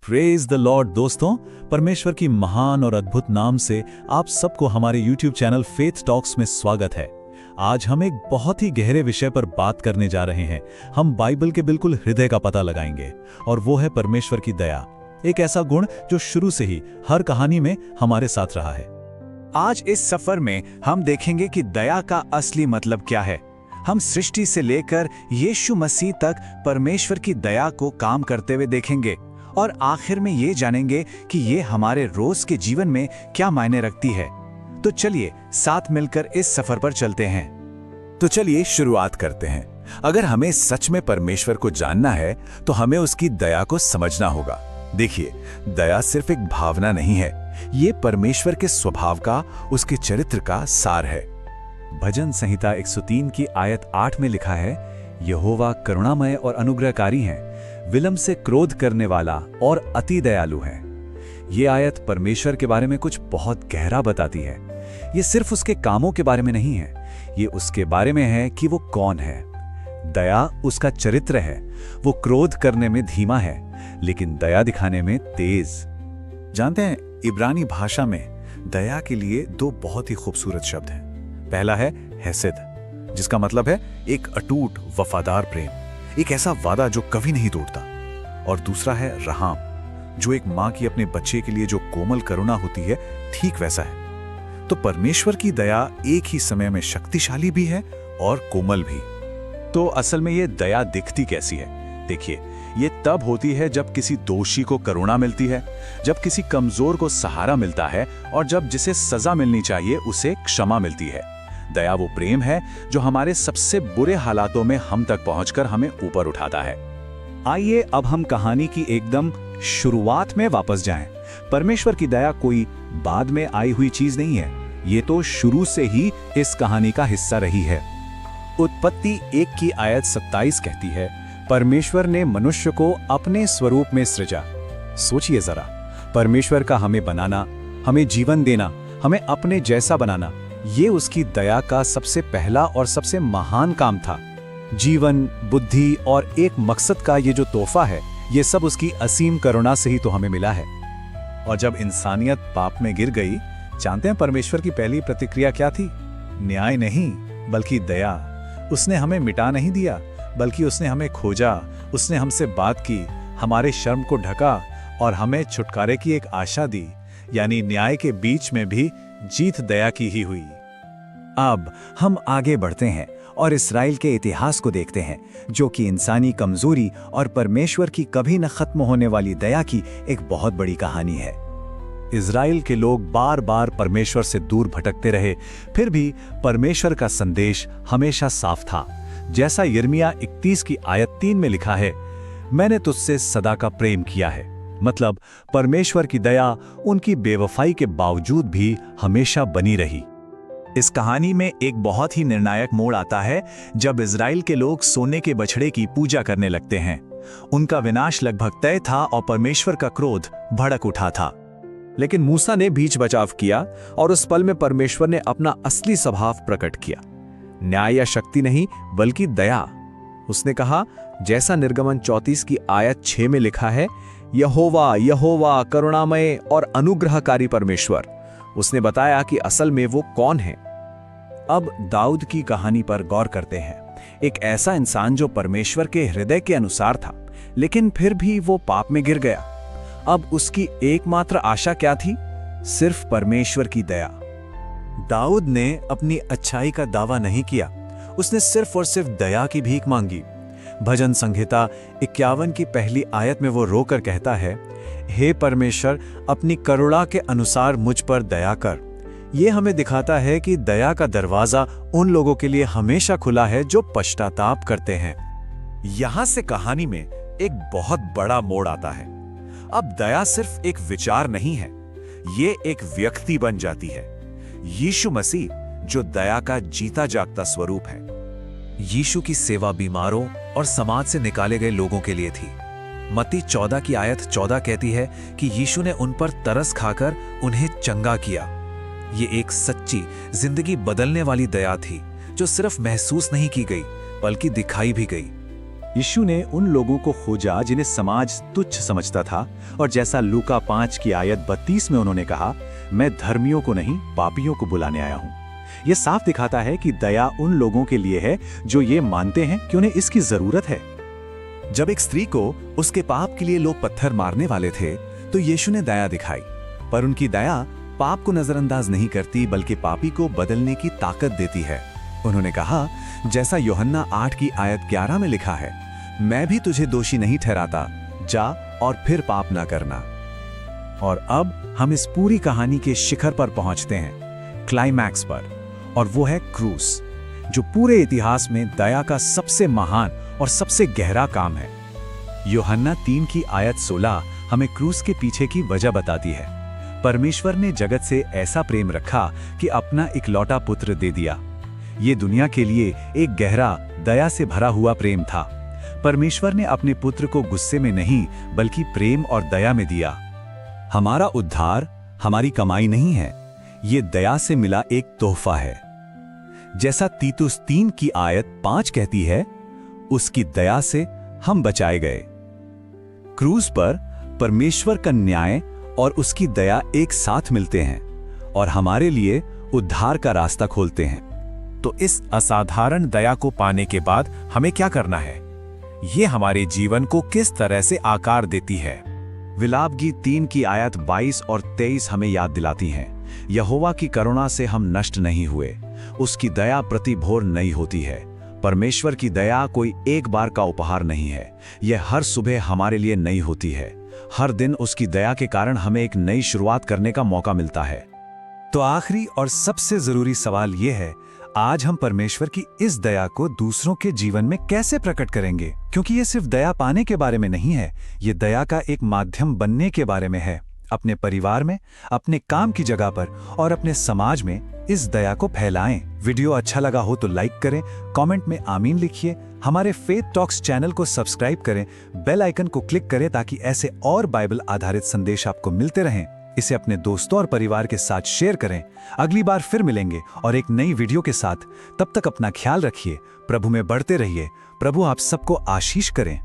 Praise the Lord दोस्तों, परमेश्वर की महान और अद्भुत नाम से आप सबको हमारे YouTube चैनल फेथ टॉक्स में स्वागत है। आज हम एक बहुत ही गहरे विषय पर बात करने जा रहे हैं। हम बाइबल के बिल्कुल हृदय का पता लगाएंगे और वो है परमेश्वर की दया, एक ऐसा गुण जो शुरू से ही हर कहानी में हमारे साथ रहा है। आज इस सफर में हम देखेंगे कि दया का असली मतलब क्या है। हम सृष्टि से लेकर यीशु मसीह तक परमेश्वर की दया को काम करते हुए देखेंगे और आखिर में ये जानेंगे कि ये हमारे रोज के जीवन में क्या मायने रखती है। तो चलिए साथ मिलकर इस सफर पर चलते हैं। तो चलिए शुरुआत करते हैं। अगर हमें सच में परमेश्वर को जानना है तो हमें उसकी दया को समझना होगा। देखिए, दया सिर्फ एक भावना नहीं है, ये परमेश्वर के स्वभाव का, उसके चरित्र का सार है। भजन संहिता 103 की आयत 8 में लिखा है, यहोवा करुणामय और अनुग्रहकारी है, विलंब से क्रोध करने वाला और अति दयालु है। ये आयत परमेश्वर के बारे में कुछ बहुत गहरा बताती है। ये सिर्फ उसके कामों के बारे में नहीं है, ये उसके बारे में है कि वो कौन है। दया उसका चरित्र है। वो क्रोध करने में धीमा है, लेकिन दया दिखाने में तेज। जानते हैं, इब्रानी भाषा में दया के लिए दो बहुत ही खूबसूरत शब्द हैं। पहला है हेसेद, जिसका मतलब है एक अटूट वफादार प्रेम, एक ऐसा वादा जो कभी नहीं टूटता। और दूसरा है रहाम, जो एक माँ की अपने बच्चे के लिए जो कोमल करुणा होती है, ठीक वैसा है। तो परमेश्वर की दया एक ही समय में शक्तिशाली भी है और कोमल भी। तो असल में ये दया दिखती कैसी है? देखिए, ये तब होती है जब किसी दोषी को करुणा मिलती है, जब किसी कमजोर को सहारा मिलता है और जब जिसे सजा मिलनी चाहिए उसे क्षमा मिलती है। दया वो प्रेम है जो हमारे सबसे बुरे हालातों में हम तक पहुंचकर हमें ऊपर उठाता है। आइए अब हम कहानी की एकदम शुरुआत में वापस जाएं। परमेश्वर की दया कोई बाद में आई हुई चीज नहीं है, ये तो शुरू से ही इस कहानी का हिस्सा रही है। उत्पत्ति 1 की आयत 27 कहती है, परमेश्वर ने मनुष्य को अपने स्वरूप में सृजा। सोचिए जरा, परमेश्वर का हमें बनाना, हमें जीवन देना, हमें अपने जैसा बनाना, ये उसकी दया का सबसे पहला और सबसे महान काम था। जीवन, बुद्धि और एक मकसद का ये जो तोहफा है, ये सब उसकी असीम करुणा से ही तो हमें मिला है। और जब इंसानियत पाप में गिर गई, जानते हैं परमेश्वर की पहली प्रतिक्रिया क्या थी? न्याय नहीं, बल्कि दया। उसने हमें मिटा नहीं दिया, बल्कि उसने हमें खोजा, उसने हमसे बात की, हमारे शर्म को ढका और हमें छुटकारे की एक आशा दी। यानी न्याय के बीच में भी जीत दया की ही हुई। अब हम आगे बढ़ते हैं और इस्राएल के इतिहास को देखते हैं, जो कि इंसानी कमजोरी और परमेश्वर की कभी न खत्म होने वाली दया की एक बहुत बड़ी कहानी है। इस्राएल के लोग बार बार परमेश्वर से दूर भटकते रहे, फिर भी परमेश्वर का संदेश हमेशा साफ था। जैसा यिर्मयाह 31 की आयत 3 में लिखा है, मैंने तुझसे सदा का प्रेम किया है। मतलब परमेश्वर की दया उनकी बेवफाई के बावजूद भी हमेशा बनी रही। इस कहानी में एक बहुत ही निर्णायक मोड़ आता है जब इजराइल के लोग सोने के बछड़े की पूजा करने लगते हैं। उनका विनाश लगभग तय था और परमेश्वर का क्रोध भड़क उठा था। लेकिन मूसा ने बीच बचाव किया और उस पल में परमेश्वर ने अपना असली स्वभाव प्रकट किया। न्याय या शक्ति नहीं, बल्कि दया। उसने कहा, जैसा निर्गमन 34 की आयत 6 में लिखा है, यहोवा यहोवा करुणामय और अनुग्रहकारी परमेश्वर। उसने बताया कि असल में वो कौन है। अब दाऊद की कहानी पर गौर करते हैं। एक ऐसा इंसान जो परमेश्वर के हृदय के अनुसार था, लेकिन फिर भी वो पाप में गिर गया। अब उसकी एकमात्र आशा क्या थी? सिर्फ परमेश्वर की दया। दाऊद ने अपनी अच्छाई का दावा नहीं किया, उसने सिर्फ और सिर्फ दया की भीख मांगी। भजन संहिता 51 की पहली आयत में वो रोकर कहता है, हे परमेश्वर, अपनी करुणा के अनुसार मुझ पर दया कर। ये हमें दिखाता है कि दया का दरवाजा उन लोगों के लिए हमेशा खुला है जो पश्चाताप करते हैं। यहां से कहानी में एक बहुत बड़ा मोड़ आता है। अब दया सिर्फ एक विचार नहीं है, ये एक व्यक्ति बन जाती है। यीशु मसीह जो दया का जीता जागता स्वरूप है। यीशु की सेवा बीमारों और समाज से निकाले गए लोगों के लिए थी। मत्ती 14 की आयत 14 कहती है कि यीशु ने उन पर तरस खाकर उन्हें चंगा किया। ये एक सच्ची, जिंदगी बदलने वाली दया थी, जो सिर्फ महसूस नहीं की गई, बल्कि दिखाई भी गई। यीशु ने उन लोगों को खोजा जिन्हें समाज तुच्छ समझता था, और जैसा लूका 5 की आयत 32 में उन्होंने कहा, मैं धर्मियों को नहीं पापियों को बुलाने आया हूं। यह साफ दिखाता है कि दया उन लोगों के लिए है जो ये मानते हैं कि उन्हें इसकी जरूरत है। जब एक स्त्री को उसके पाप के लिए लोग पत्थर मारने वाले थे, तो यीशु ने दया दिखाई, पर उनकी दया पाप को नजरअंदाज नहीं करती, बल्कि पापी को बदलने की ताकत देती है। उन्होंने कहा, जैसा यूहन्ना 8 की आयत 11 में लिखा है, मैं भी तुझे दोषी नहीं ठहराता, जा और फिर पाप ना करना। और अब हम इस पूरी कहानी के शिखर पर पहुंचते हैं, क्लाइमैक्स पर, और वो है क्रूस, जो पूरे इतिहास में दया का सबसे महान और सबसे गहरा काम है। यूहन्ना 3 की आयत 16 हमें क्रूस के पीछे की वजह बताती है। परमेश्वर ने जगत से ऐसा प्रेम रखा कि अपना इकलौता पुत्र दे दिया। ये दुनिया के लिए एक गहरा, दया से भरा हुआ प्रेम था। परमेश्वर ने अपने पुत्र को गुस्से में नहीं, बल्कि प्रेम और दया में दिया। हमारा उद्धार हमारी कमाई नहीं है, ये दया से मिला एक तोहफा है। जैसा तीतुस 3 की आयत 5 कहती है, उसकी दया से हम बचाए गए। क्रूस पर परमेश्वर का न्याय और उसकी दया एक साथ मिलते हैं और हमारे लिए उद्धार का रास्ता खोलते हैं। तो इस असाधारण दया को पाने के बाद हमें क्या करना है? ये हमारे जीवन को किस तरह से आकार देती है? विलाप गीत 3 की आयत 22 और 23 हमें याद दिलाती हैं, यहोवा की करुणा से हम नष्ट नहीं हुए, उसकी दया प्रति भोर नई होती है। परमेश्वर की दया कोई एक बार का उपहार नहीं है, यह हर सुबह हमारे लिए नई होती है। हर दिन उसकी दया के कारण हमें एक नई शुरुआत करने का मौका मिलता है। तो आखिरी और सबसे जरूरी सवाल यह है, आज हम परमेश्वर की इस दया को दूसरों के जीवन में कैसे प्रकट करेंगे? क्योंकि ये सिर्फ दया पाने के बारे में नहीं है, ये दया का एक माध्यम बनने के बारे में है। अपने परिवार में, अपने काम की जगह पर और अपने समाज में इस दया को फैलाएं। वीडियो अच्छा लगा हो तो लाइक करें, कमेंट में आमीन लिखिए, हमारे फेथ टॉक्स चैनल को सब्सक्राइब करें, बेल आइकन को क्लिक करें ताकि ऐसे और बाइबल आधारित संदेश आपको मिलते रहें। इसे अपने दोस्तों और परिवार के साथ शेयर करें। अगली बार फिर मिलेंगे और एक नई वीडियो के साथ। तब तक अपना ख्याल रखिए, प्रभु में बढ़ते रहिए। प्रभु आप सबको आशीष करें।